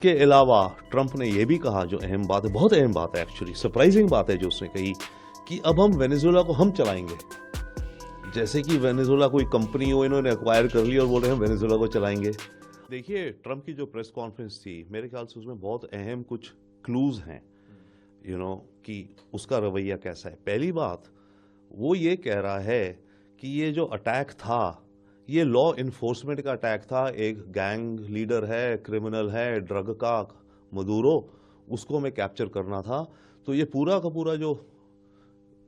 के अलावा ट्रंप ने यह भी कहा, जो अहम बात है, बहुत अहम बात है, एक्चुअली सरप्राइजिंग बात है जो उसने कही, कि अब हम वेनेजुएला को हम चलाएंगे। जैसे कि वेनेजुएला कोई कंपनी हो, इन्होंने एक्वायर कर ली और बोल रहे हैं हम वेनेजुएला को चलाएंगे। देखिए, ट्रंप की जो प्रेस कॉन्फ्रेंस थी, मेरे ख्याल से उसमें बहुत अहम कुछ क्लूज हैं, कि उसका रवैया कैसा है। पहली बात, वो ये कह रहा है कि ये जो अटैक था, ये लॉ इन्फोर्समेंट का अटैक था। एक गैंग लीडर है, क्रिमिनल है, ड्रग का मदूरो, उसको हमें कैप्चर करना था। तो ये पूरा का पूरा जो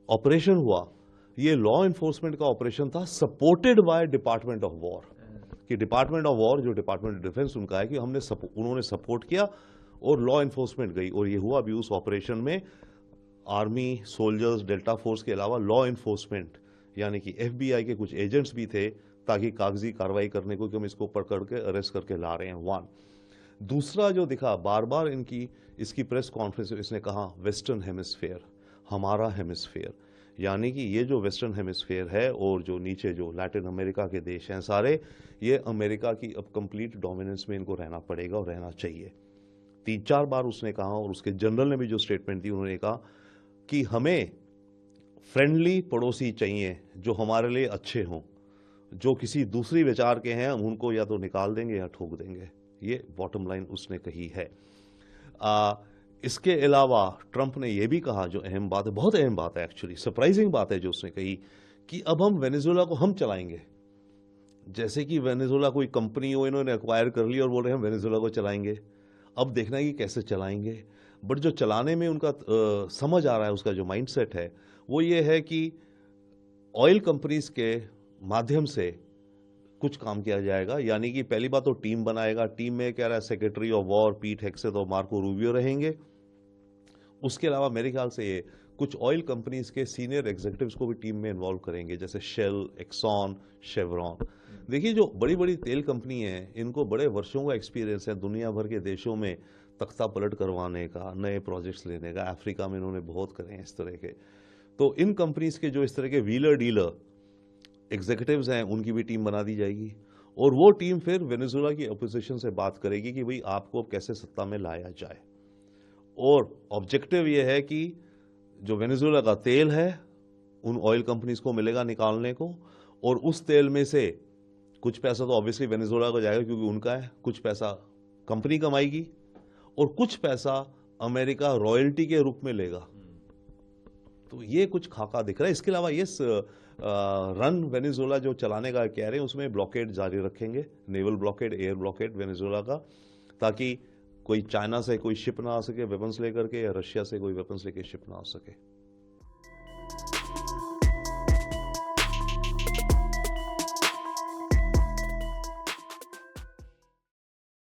ऑपरेशन हुआ, ये लॉ इन्फोर्समेंट का ऑपरेशन था, supported by department of war. कि डिपार्टमेंट ऑफ वॉर, जो डिपार्टमेंट ऑफ डिफेंस उनका है, कि उन्होंने सपोर्ट किया और लॉ इन्फोर्समेंट गई। और ये हुआ भी उस ऑपरेशन में आर्मी, सोल्जर्स, डेल्टा फोर्स के अलावा लॉ इन्फोर्समेंट यानी कि FBI के कुछ एजेंट्स भी थे, ताकि कागजी कार्रवाई करने को, कि हम इसको पकड़ के अरेस्ट करके ला रहे हैं। वन, दूसरा जो दिखा बार बार इसकी प्रेस कॉन्फ्रेंस में, इसने कहा वेस्टर्न हेमिस्फेयर, हमारा हेमिस्फेयर। यानी कि ये जो वेस्टर्न हेमिस्फेयर है और जो नीचे जो लैटिन अमेरिका के देश हैं सारे, ये अमेरिका की अब कंप्लीट डोमिनेंस में इनको रहना पड़ेगा और रहना चाहिए। 3-4 बार उसने कहा, और उसके जनरल ने भी जो स्टेटमेंट दी, उन्होंने कहा कि हमें फ्रेंडली पड़ोसी चाहिए जो हमारे लिए अच्छे हों। जो किसी दूसरी विचार के हैं, हम उनको या तो निकाल देंगे या ठोक देंगे। ये बॉटम लाइन उसने कही है। इसके अलावा ट्रंप ने यह भी कहा, जो अहम बात है, बहुत अहम बात है, एक्चुअली सरप्राइजिंग बात है जो उसने कही, कि अब हम वेनेजुएला को हम चलाएंगे। जैसे कि वेनेजुएला कोई कंपनी हो, इन्होंने एक्वायर कर ली और बोल रहे हैं हम वेनेजुएला को चलाएंगे। अब देखना है कि कैसे चलाएंगे। बट जो चलाने में उनका समझ आ रहा है, उसका जो माइंडसेट है, वो ये है कि ऑयल कंपनीज के माध्यम से कुछ काम किया जाएगा। यानी कि पहली बात तो टीम बनाएगा। टीम में कह रहा है सेक्रेटरी ऑफ वॉर पीट हेग्सेथ और मार्को रूबियो रहेंगे। उसके अलावा मेरे ख्याल से ये कुछ ऑयल कंपनीज के सीनियर एग्जीक्यूटिव्स को भी टीम में इन्वॉल्व करेंगे, जैसे शेल, एक्सॉन, शेवरॉन। देखिए, जो बड़ी बड़ी तेल कंपनी हैं, इनको बड़े वर्षों का एक्सपीरियंस है दुनिया भर के देशों में तख्ता पलट करवाने का, नए प्रोजेक्ट्स लेने का। अफ्रीका में इन्होंने बहुत करे हैं इस तरह के। तो इन कंपनीज के जो इस तरह के व्हीलर डीलर एग्जीक्यूटिव्स हैं, उनकी भी टीम बना दी जाएगी। और वो टीम फिर वेनेजुएला की अपोजिशन से बात करेगी कि भाई आपको कैसे सत्ता में लाया जाए। और ऑब्जेक्टिव ये है कि जो वेनेजुएला का तेल है, उन ऑयल कंपनीज को मिलेगा निकालने को, और उस तेल में से कुछ पैसा तो ऑब्वियसली वेनेजुएला को जाएगा क्योंकि उनका है, कुछ पैसा कंपनी कमाएगी, और कुछ पैसा अमेरिका रॉयल्टी के रूप में लेगा। तो ये कुछ खाका दिख रहा है। इसके अलावा ये रन वेनेजुएला जो चलाने का कह रहे हैं, उसमें ब्लॉकेड जारी रखेंगे, naval blockade, air blockade Venezuela का, ताकि कोई चाइना से कोई शिप ना आ सके वेपन्स लेकर के, या रशिया से कोई वेपन्स लेके शिप ना आ सके।